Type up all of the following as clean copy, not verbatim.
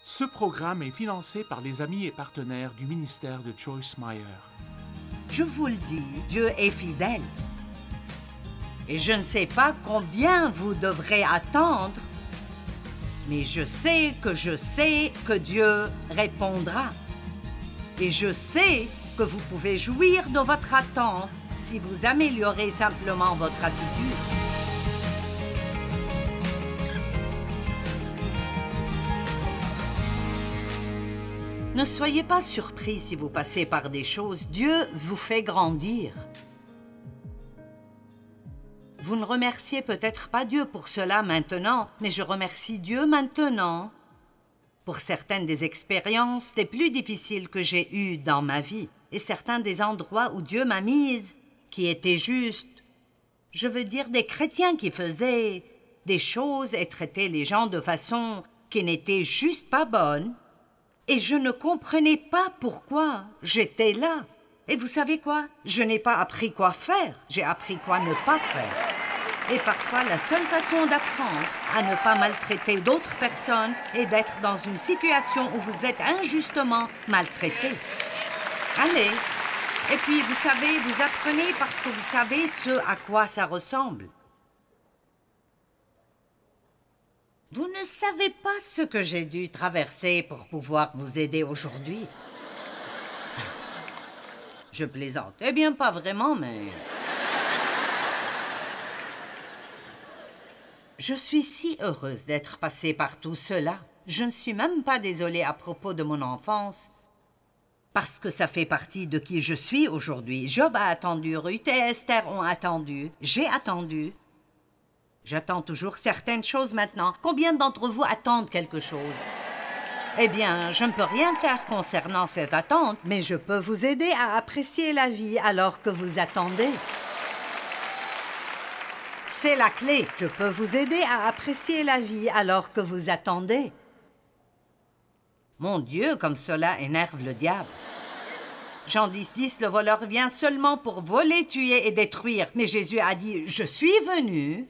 Ce programme est financé par les amis et partenaires du ministère de Joyce Meyer. Je vous le dis, Dieu est fidèle. Et je ne sais pas combien vous devrez attendre, mais je sais que Dieu répondra. Et je sais que vous pouvez jouir de votre attente si vous améliorez simplement votre attitude. Ne soyez pas surpris si vous passez par des choses. Dieu vous fait grandir. Vous ne remerciez peut-être pas Dieu pour cela maintenant, mais je remercie Dieu maintenant pour certaines des expériences les plus difficiles que j'ai eues dans ma vie et certains des endroits où Dieu m'a mise qui étaient justes. Je veux dire des chrétiens qui faisaient des choses et traitaient les gens de façon qui n'était juste pas bonne. Et je ne comprenais pas pourquoi j'étais là. Et vous savez quoi? Je n'ai pas appris quoi faire, j'ai appris quoi ne pas faire. Et parfois, la seule façon d'apprendre à ne pas maltraiter d'autres personnes est d'être dans une situation où vous êtes injustement maltraité. Allez. Et puis, vous savez, vous apprenez parce que vous savez ce à quoi ça ressemble. Vous ne savez pas ce que j'ai dû traverser pour pouvoir vous aider aujourd'hui. Je plaisante. Eh bien, pas vraiment, mais... Je suis si heureuse d'être passée par tout cela. Je ne suis même pas désolée à propos de mon enfance, parce que ça fait partie de qui je suis aujourd'hui. Job a attendu, Ruth et Esther ont attendu, j'ai attendu. J'attends toujours certaines choses maintenant. Combien d'entre vous attendent quelque chose? Eh bien, je ne peux rien faire concernant cette attente, mais je peux vous aider à apprécier la vie alors que vous attendez. C'est la clé. Je peux vous aider à apprécier la vie alors que vous attendez. Mon Dieu, comme cela énerve le diable. Jean 10, le voleur vient seulement pour voler, tuer et détruire. Mais Jésus a dit, je suis venu...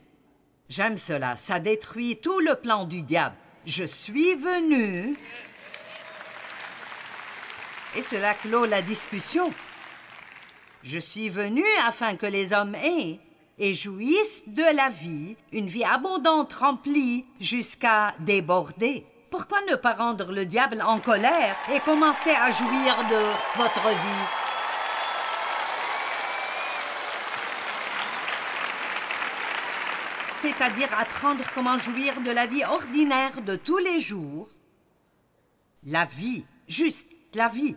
J'aime cela, ça détruit tout le plan du diable. Je suis venu... Et cela clôt la discussion. Je suis venu afin que les hommes aient et jouissent de la vie, une vie abondante remplie jusqu'à déborder. Pourquoi ne pas rendre le diable en colère et commencer à jouir de votre vie? C'est-à-dire apprendre comment jouir de la vie ordinaire de tous les jours. La vie, juste la vie.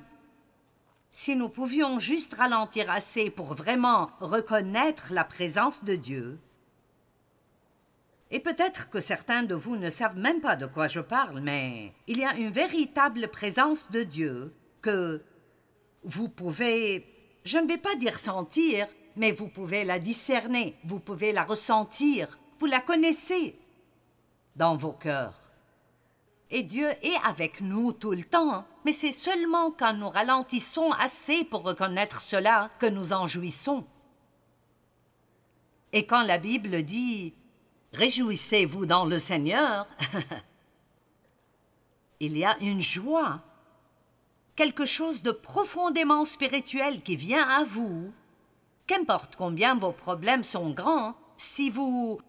Si nous pouvions juste ralentir assez pour vraiment reconnaître la présence de Dieu. Et peut-être que certains de vous ne savent même pas de quoi je parle, mais il y a une véritable présence de Dieu que vous pouvez, je ne vais pas dire sentir, mais vous pouvez la discerner, vous pouvez la ressentir. Vous la connaissez dans vos cœurs. Et Dieu est avec nous tout le temps, mais c'est seulement quand nous ralentissons assez pour reconnaître cela que nous en jouissons. Et quand la Bible dit « Réjouissez-vous dans le Seigneur », il y a une joie, quelque chose de profondément spirituel qui vient à vous. Qu'importe combien vos problèmes sont grands, si vous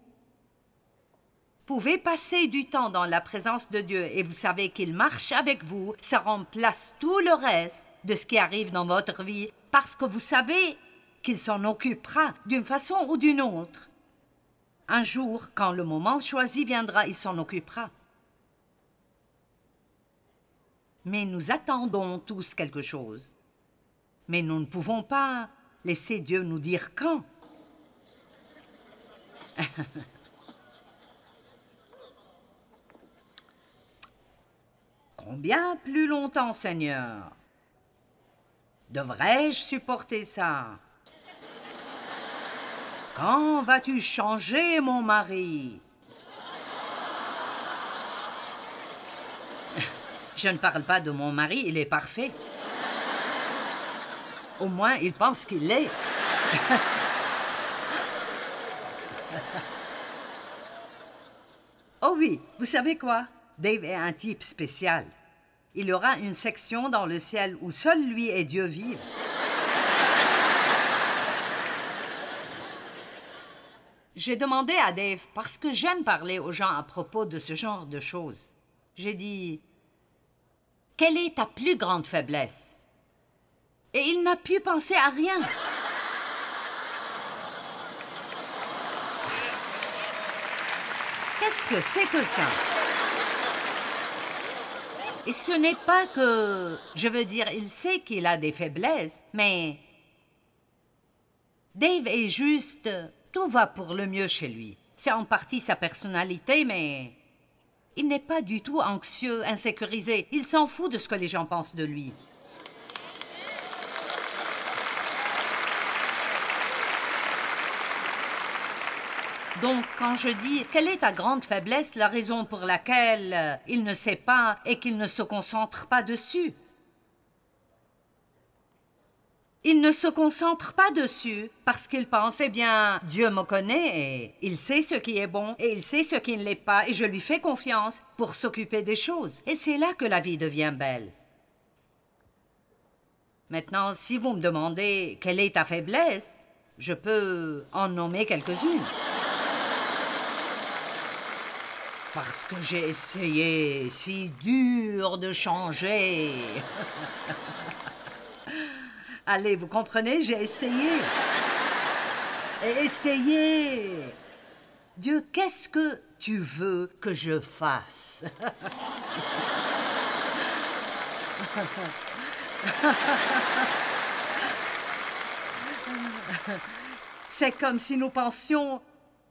pouvez passer du temps dans la présence de Dieu et vous savez qu'il marche avec vous, ça remplace tout le reste de ce qui arrive dans votre vie parce que vous savez qu'il s'en occupera d'une façon ou d'une autre. Un jour, quand le moment choisi viendra, il s'en occupera. Mais nous attendons tous quelque chose. Mais nous ne pouvons pas laisser Dieu nous dire quand. Combien plus longtemps, Seigneur? Devrais-je supporter ça? Quand vas-tu changer, mon mari? Je ne parle pas de mon mari, il est parfait. Au moins, il pense qu'il l'est. Oh oui, vous savez quoi? Dave est un type spécial. Il y aura une section dans le ciel où seul lui et Dieu vivent. J'ai demandé à Dave, parce que j'aime parler aux gens à propos de ce genre de choses. J'ai dit, « Quelle est ta plus grande faiblesse? » Et il n'a pu penser à rien. Qu'est-ce que c'est que ça? Et ce n'est pas que... Je veux dire, il sait qu'il a des faiblesses, mais... Dave est juste... Tout va pour le mieux chez lui. C'est en partie sa personnalité, mais... Il n'est pas du tout anxieux, insécurisé. Il s'en fout de ce que les gens pensent de lui. Donc, quand je dis « Quelle est ta grande faiblesse ?» la raison pour laquelle il ne sait pas et qu'il ne se concentre pas dessus. Il ne se concentre pas dessus parce qu'il pense, eh bien, Dieu me connaît et il sait ce qui est bon et il sait ce qui ne l'est pas et je lui fais confiance pour s'occuper des choses. Et c'est là que la vie devient belle. Maintenant, si vous me demandez quelle est ta faiblesse, je peux en nommer quelques-unes. Parce que j'ai essayé si dur de changer. Allez, vous comprenez, j'ai essayé. Et essayé. Dieu, qu'est-ce que tu veux que je fasse? C'est comme si nous pensions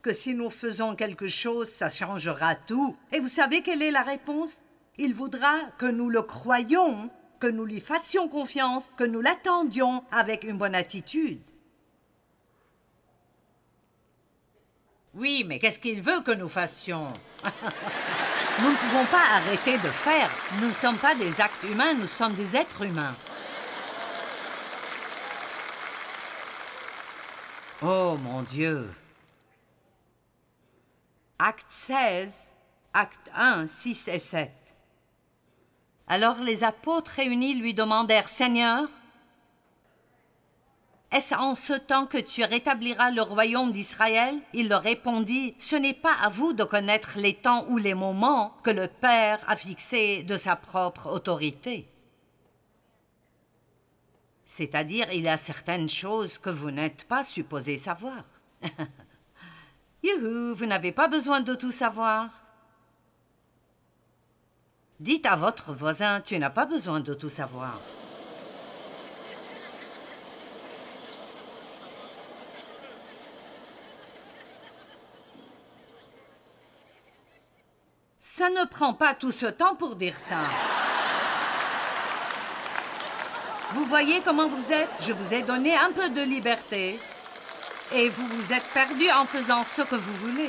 que si nous faisons quelque chose, ça changera tout. Et vous savez quelle est la réponse? Il voudra que nous le croyions, que nous lui fassions confiance, que nous l'attendions avec une bonne attitude. Oui, mais qu'est-ce qu'il veut que nous fassions? Nous ne pouvons pas arrêter de faire. Nous ne sommes pas des actes humains, nous sommes des êtres humains. Oh, mon Dieu! Acte 16, acte 1, 6 et 7. Alors les apôtres réunis lui demandèrent, « Seigneur, est-ce en ce temps que tu rétabliras le royaume d'Israël? » Il leur répondit, « Ce n'est pas à vous de connaître les temps ou les moments que le Père a fixés de sa propre autorité. » C'est-à-dire, il y a certaines choses que vous n'êtes pas supposés savoir. Youhou, vous n'avez pas besoin de tout savoir. Dites à votre voisin, tu n'as pas besoin de tout savoir. Ça ne prend pas tout ce temps pour dire ça. Vous voyez comment vous êtes? Je vous ai donné un peu de liberté. Et vous vous êtes perdu en faisant ce que vous voulez.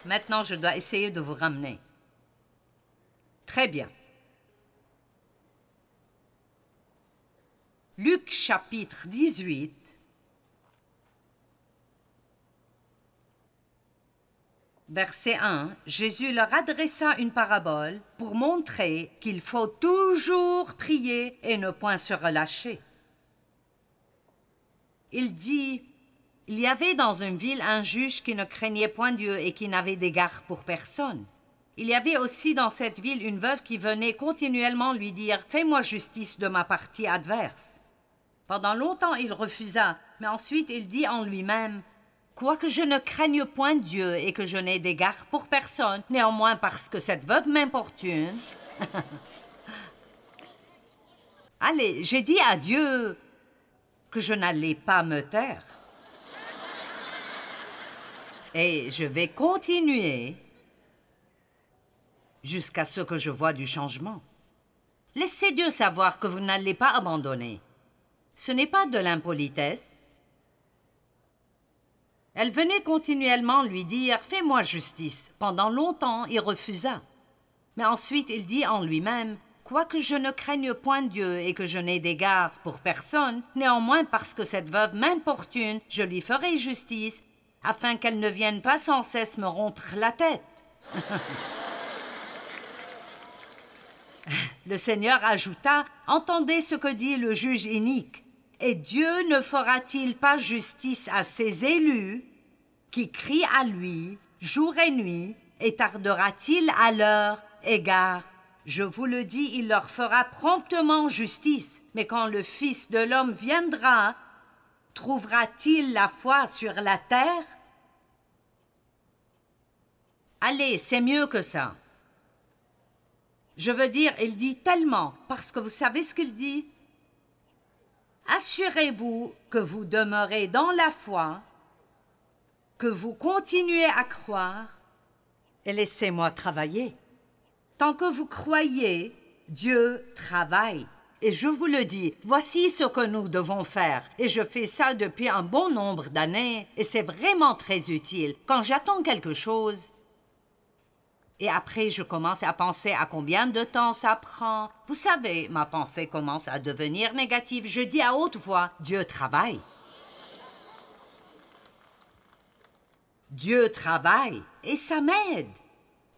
Maintenant, je dois essayer de vous ramener. Très bien. Luc chapitre 18. Verset 1, Jésus leur adressa une parabole pour montrer qu'il faut toujours prier et ne point se relâcher. Il dit, « Il y avait dans une ville un juge qui ne craignait point Dieu et qui n'avait d'égard pour personne. Il y avait aussi dans cette ville une veuve qui venait continuellement lui dire, « Fais-moi justice de ma partie adverse. » Pendant longtemps, il refusa, mais ensuite il dit en lui-même, « Quoique je ne craigne point Dieu et que je n'ai d'égard pour personne, néanmoins parce que cette veuve m'importune. » Allez, j'ai dit à Dieu que je n'allais pas me taire. Et je vais continuer jusqu'à ce que je voie du changement. Laissez Dieu savoir que vous n'allez pas abandonner. Ce n'est pas de l'impolitesse. Elle venait continuellement lui dire « Fais-moi justice ». Pendant longtemps, il refusa. Mais ensuite, il dit en lui-même « Quoique je ne craigne point Dieu et que je n'ai d'égard pour personne, néanmoins parce que cette veuve m'importune, je lui ferai justice, afin qu'elle ne vienne pas sans cesse me rompre la tête. » Le Seigneur ajouta, « Entendez ce que dit le juge inique. Et Dieu ne fera-t-il pas justice à ses élus qui crient à lui jour et nuit, et tardera-t-il à leur égard? Je vous le dis, il leur fera promptement justice. Mais quand le Fils de l'homme viendra, trouvera-t-il la foi sur la terre? » Allez, c'est mieux que ça. Je veux dire, il dit tellement, parce que vous savez ce qu'il dit? Assurez-vous que vous demeurez dans la foi, que vous continuez à croire, et laissez-moi travailler. Tant que vous croyez, Dieu travaille. Et je vous le dis, voici ce que nous devons faire. Et je fais ça depuis un bon nombre d'années, et c'est vraiment très utile. Quand j'attends quelque chose, et après je commence à penser à combien de temps ça prend, vous savez, ma pensée commence à devenir négative. Je dis à haute voix, Dieu travaille. Dieu travaille, et ça m'aide.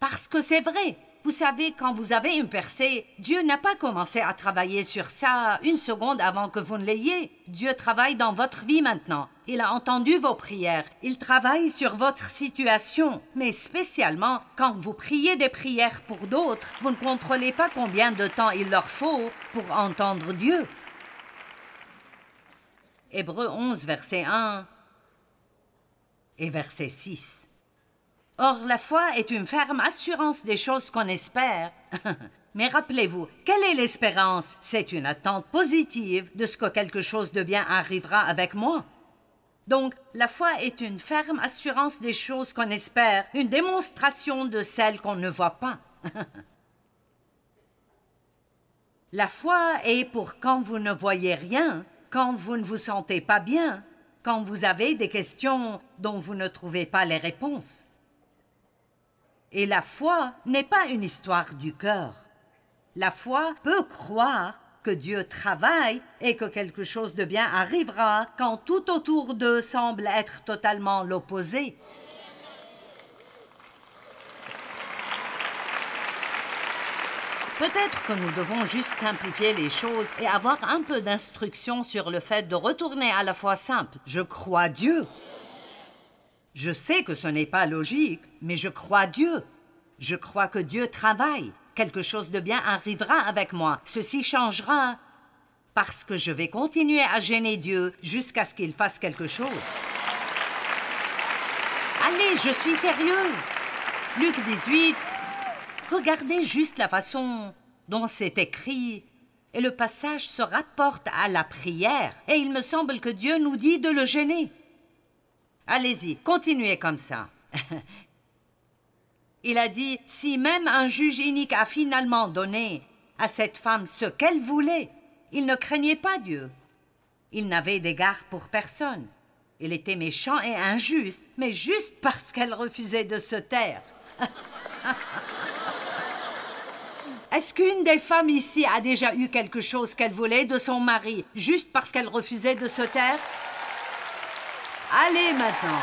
Parce que c'est vrai. Vous savez, quand vous avez une percée, Dieu n'a pas commencé à travailler sur ça une seconde avant que vous ne l'ayez. Dieu travaille dans votre vie maintenant. Il a entendu vos prières. Il travaille sur votre situation. Mais spécialement, quand vous priez des prières pour d'autres, vous ne contrôlez pas combien de temps il leur faut pour entendre Dieu. Hébreux 11, verset 1 et verset 6. Or, la foi est une ferme assurance des choses qu'on espère. Mais rappelez-vous, quelle est l'espérance? C'est une attente positive de ce que quelque chose de bien arrivera avec moi. Donc, la foi est une ferme assurance des choses qu'on espère, une démonstration de celles qu'on ne voit pas. La foi est pour quand vous ne voyez rien, quand vous ne vous sentez pas bien, quand vous avez des questions dont vous ne trouvez pas les réponses. Et la foi n'est pas une histoire du cœur. La foi peut croire que Dieu travaille et que quelque chose de bien arrivera quand tout autour d'eux semble être totalement l'opposé. Peut-être que nous devons juste simplifier les choses et avoir un peu d'instruction sur le fait de retourner à la foi simple. Je crois Dieu. Je sais que ce n'est pas logique, mais je crois Dieu. Je crois que Dieu travaille. Quelque chose de bien arrivera avec moi. Ceci changera parce que je vais continuer à gêner Dieu jusqu'à ce qu'il fasse quelque chose. Allez, je suis sérieuse. Luc 18. Regardez juste la façon dont c'est écrit. Et le passage se rapporte à la prière. Et il me semble que Dieu nous dit de le gêner. Allez-y, continuez comme ça. Il a dit, si même un juge inique a finalement donné à cette femme ce qu'elle voulait, il ne craignait pas Dieu. Il n'avait d'égard pour personne. Il était méchant et injuste, mais juste parce qu'elle refusait de se taire. Est-ce qu'une des femmes ici a déjà eu quelque chose qu'elle voulait de son mari, juste parce qu'elle refusait de se taire? Allez maintenant.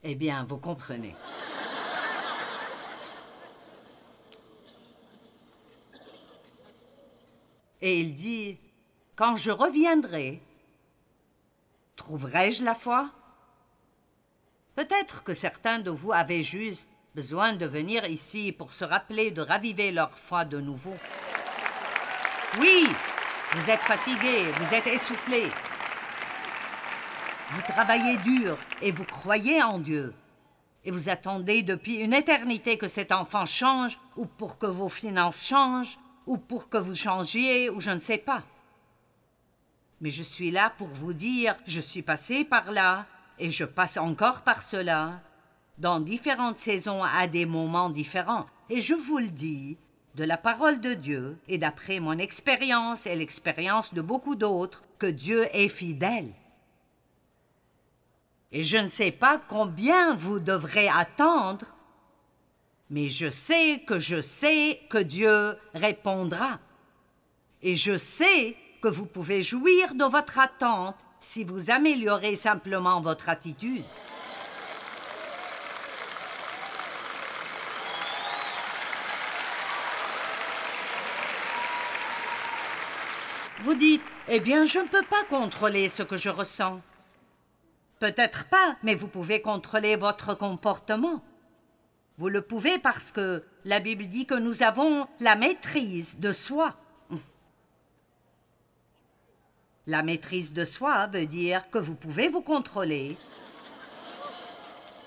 Eh bien, vous comprenez. Et il dit, « Quand je reviendrai, trouverai-je la foi? » Peut-être que certains de vous avaient juste besoin de venir ici pour se rappeler de raviver leur foi de nouveau. Oui, vous êtes fatigués, vous êtes essoufflés. Vous travaillez dur et vous croyez en Dieu. Et vous attendez depuis une éternité que cet enfant change, ou pour que vos finances changent, ou pour que vous changiez, ou je ne sais pas. Mais je suis là pour vous dire, je suis passé par là, et je passe encore par cela, dans différentes saisons à des moments différents. Et je vous le dis, de la parole de Dieu, et d'après mon expérience et l'expérience de beaucoup d'autres, que Dieu est fidèle. Et je ne sais pas combien vous devrez attendre, mais je sais que Dieu répondra. Et je sais que vous pouvez jouir de votre attente si vous améliorez simplement votre attitude. Vous dites, eh bien, je ne peux pas contrôler ce que je ressens. Peut-être pas, mais vous pouvez contrôler votre comportement. Vous le pouvez parce que la Bible dit que nous avons la maîtrise de soi. La maîtrise de soi veut dire que vous pouvez vous contrôler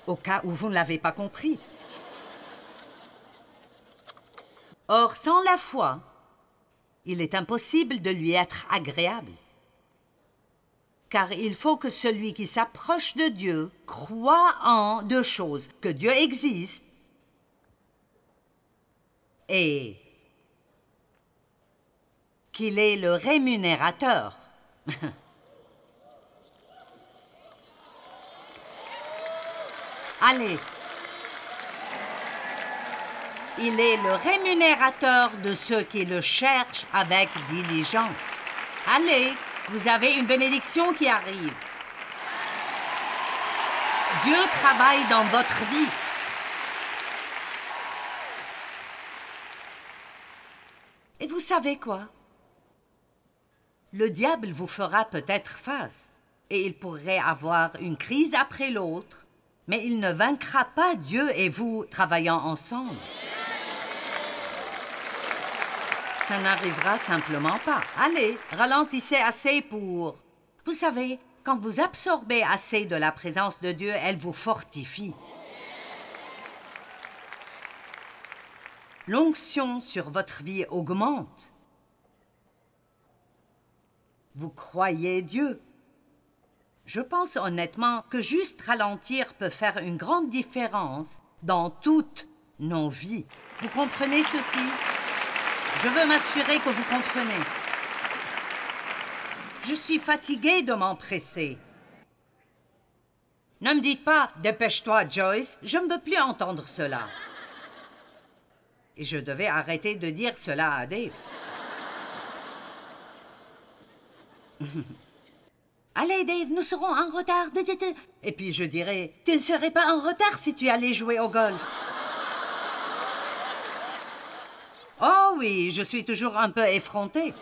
au cas où vous ne l'avez pas compris. Or, sans la foi, il est impossible de lui être agréable. Car il faut que celui qui s'approche de Dieu croit en deux choses, que Dieu existe et qu'il est le rémunérateur. Allez, il est le rémunérateur de ceux qui le cherchent avec diligence. Allez, vous avez une bénédiction qui arrive. Dieu travaille dans votre vie. Et vous savez quoi? Le diable vous fera peut-être face, et il pourrait avoir une crise après l'autre, mais il ne vaincra pas Dieu et vous travaillant ensemble. Ça n'arrivera simplement pas. Allez, ralentissez assez pour... Vous savez, quand vous absorbez assez de la présence de Dieu, elle vous fortifie. L'onction sur votre vie augmente. Vous croyez Dieu. Je pense honnêtement que juste ralentir peut faire une grande différence dans toutes nos vies. Vous comprenez ceci? Je veux m'assurer que vous comprenez. Je suis fatiguée de m'empresser. Ne me dites pas « Dépêche-toi, Joyce », je ne veux plus entendre cela. Et je devais arrêter de dire cela à Dave. Allez, Dave, nous serons en retard. Et puis je dirais, tu ne serais pas en retard si tu allais jouer au golf. Oh oui, je suis toujours un peu effrontée.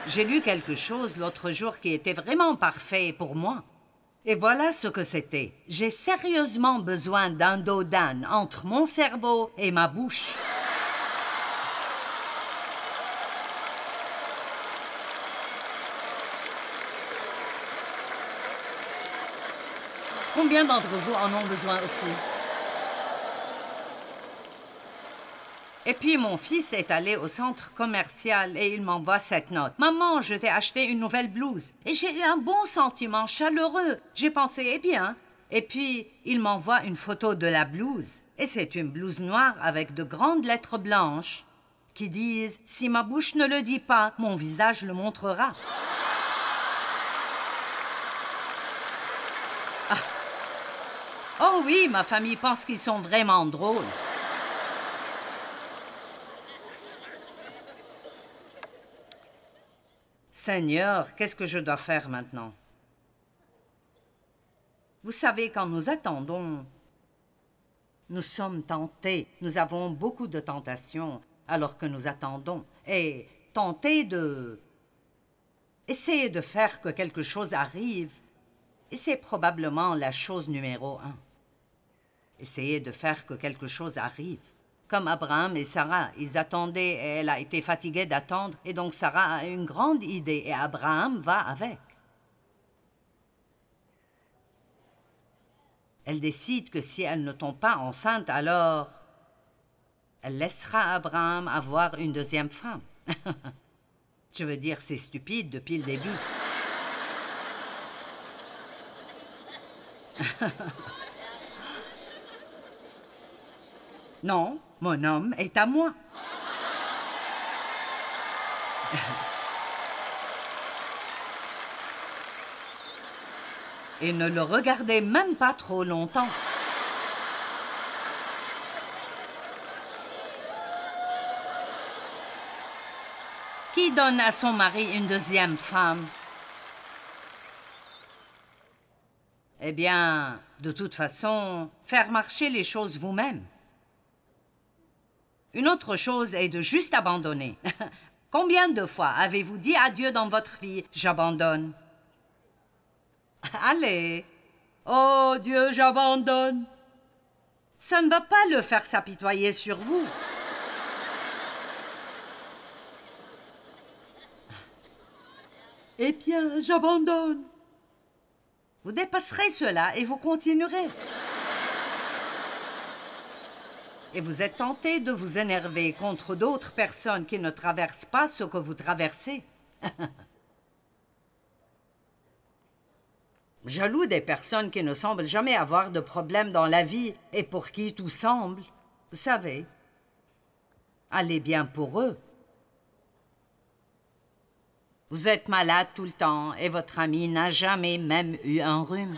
J'ai lu quelque chose l'autre jour qui était vraiment parfait pour moi. Et voilà ce que c'était. J'ai sérieusement besoin d'un dos d'âne entre mon cerveau et ma bouche. Combien d'entre vous en ont besoin aussi? Et puis mon fils est allé au centre commercial et il m'envoie cette note. « Maman, je t'ai acheté une nouvelle blouse. » Et j'ai eu un bon sentiment chaleureux. J'ai pensé, eh bien. Et puis, il m'envoie une photo de la blouse. Et c'est une blouse noire avec de grandes lettres blanches qui disent « Si ma bouche ne le dit pas, mon visage le montrera. » Ah. Oh oui, ma famille pense qu'ils sont vraiment drôles. Seigneur, qu'est-ce que je dois faire maintenant? Vous savez, quand nous attendons, nous sommes tentés. Nous avons beaucoup de tentations alors que nous attendons. Et tenter de... essayer de faire que quelque chose arrive, et c'est probablement la chose numéro 1. Essayer de faire que quelque chose arrive. Comme Abraham et Sarah, ils attendaient et elle a été fatiguée d'attendre et donc Sarah a une grande idée et Abraham va avec. Elle décide que si elle ne tombe pas enceinte, alors elle laissera Abraham avoir une deuxième femme. Je veux dire, c'est stupide depuis le début. Non, mon homme est à moi. Et ne le regardez même pas trop longtemps. Qui Qui donne à son mari une deuxième femme? Eh bien, de toute façon, faire marcher les choses vous-même. Une autre chose est de juste abandonner. Combien de fois avez-vous dit à Dieu dans votre vie, « J'abandonne » ? Allez. Oh Dieu, j'abandonne. Ça ne va pas le faire s'apitoyer sur vous. Eh bien, j'abandonne. Vous dépasserez cela et vous continuerez. Et vous êtes tenté de vous énerver contre d'autres personnes qui ne traversent pas ce que vous traversez. Jaloux des personnes qui ne semblent jamais avoir de problème dans la vie et pour qui tout semble, vous savez, allez bien pour eux. Vous êtes malade tout le temps et votre ami n'a jamais même eu un rhume.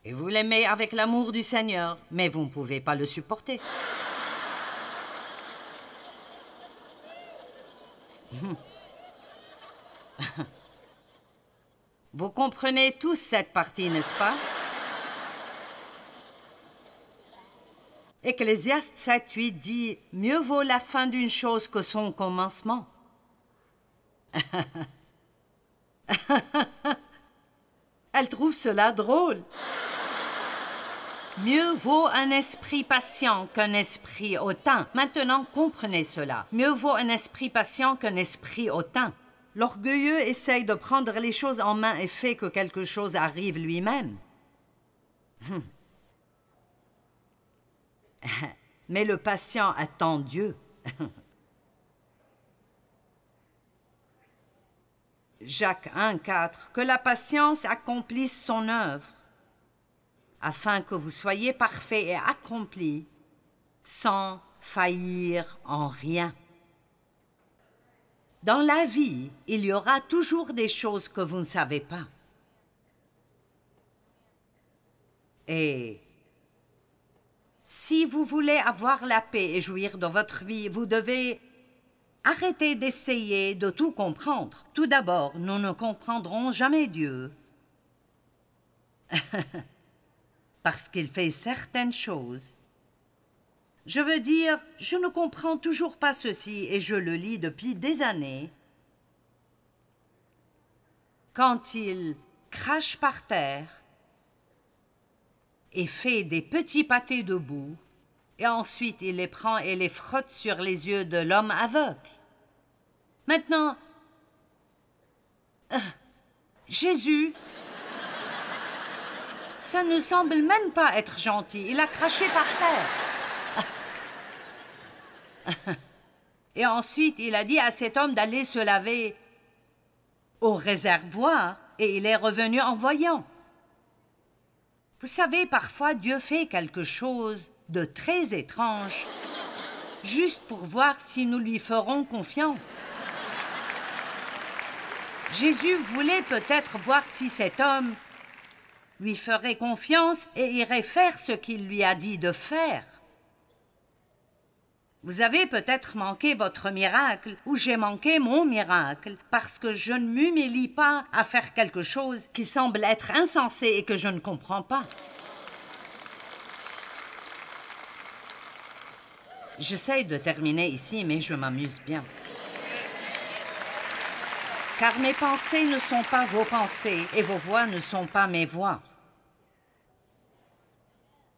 Et vous l'aimez avec l'amour du Seigneur, mais vous ne pouvez pas le supporter. Vous comprenez tous cette partie, n'est-ce pas? Ecclésiaste 7:8 dit « Mieux vaut la fin d'une chose que son commencement. » Elle trouve cela drôle. Mieux vaut un esprit patient qu'un esprit hautain. Maintenant, comprenez cela. Mieux vaut un esprit patient qu'un esprit hautain. L'orgueilleux essaye de prendre les choses en main et fait que quelque chose arrive lui-même. Mais le patient attend Dieu. Jacques 1:4, que la patience accomplisse son œuvre, afin que vous soyez parfaits et accomplis, sans faillir en rien. Dans la vie, il y aura toujours des choses que vous ne savez pas. Et si vous voulez avoir la paix et jouir de votre vie, vous devez arrêter d'essayer de tout comprendre. Tout d'abord, nous ne comprendrons jamais Dieu. Parce qu'il fait certaines choses. Je veux dire, je ne comprends toujours pas ceci et je le lis depuis des années. Quand il crache par terre et fait des petits pâtés de boue, et ensuite il les prend et les frotte sur les yeux de l'homme aveugle. Maintenant, Jésus, ça ne semble même pas être gentil. Il a craché par terre. Et ensuite, il a dit à cet homme d'aller se laver au réservoir et il est revenu en voyant. Vous savez, parfois, Dieu fait quelque chose de très étrange, juste pour voir si nous lui ferons confiance. Jésus voulait peut-être voir si cet homme lui ferait confiance et irait faire ce qu'il lui a dit de faire. Vous avez peut-être manqué votre miracle ou j'ai manqué mon miracle parce que je ne m'humilie pas à faire quelque chose qui semble être insensé et que je ne comprends pas. J'essaie de terminer ici, mais je m'amuse bien. Car mes pensées ne sont pas vos pensées et vos voix ne sont pas mes voix.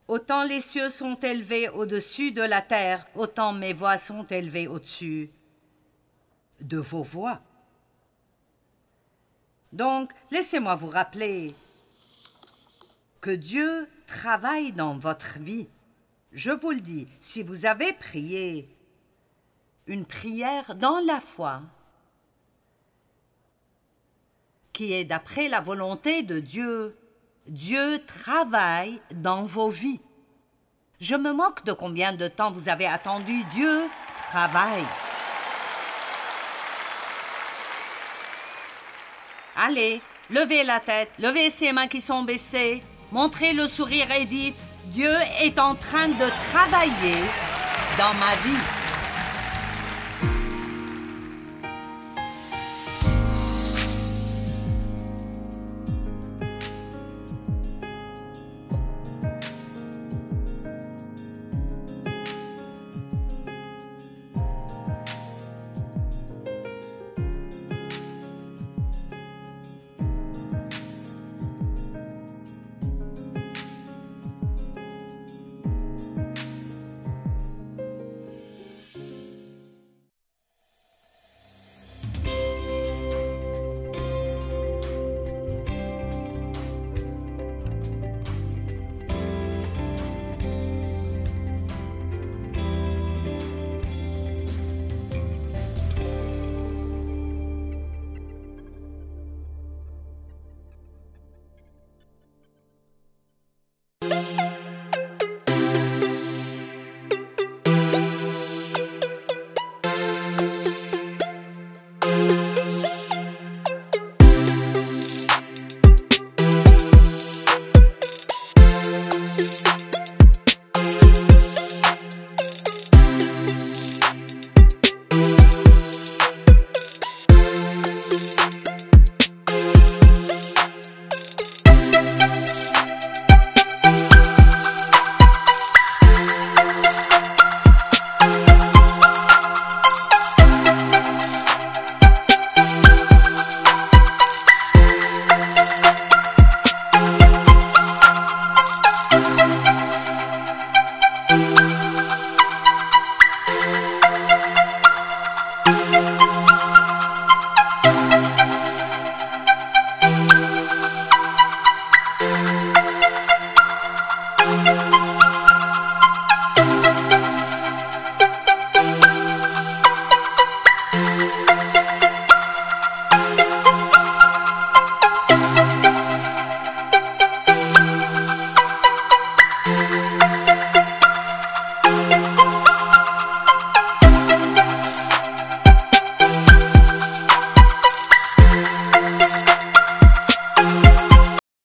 Autant les cieux sont élevés au-dessus de la terre, autant mes voix sont élevées au-dessus de vos voix. Donc, laissez-moi vous rappeler que Dieu travaille dans votre vie. Je vous le dis, si vous avez prié une prière dans la foi, qui est d'après la volonté de Dieu, Dieu travaille dans vos vies. Je me moque de combien de temps vous avez attendu. Dieu travaille. Allez, levez la tête, levez ces mains qui sont baissées, montrez le sourire et dites « Dieu est en train de travailler dans ma vie. »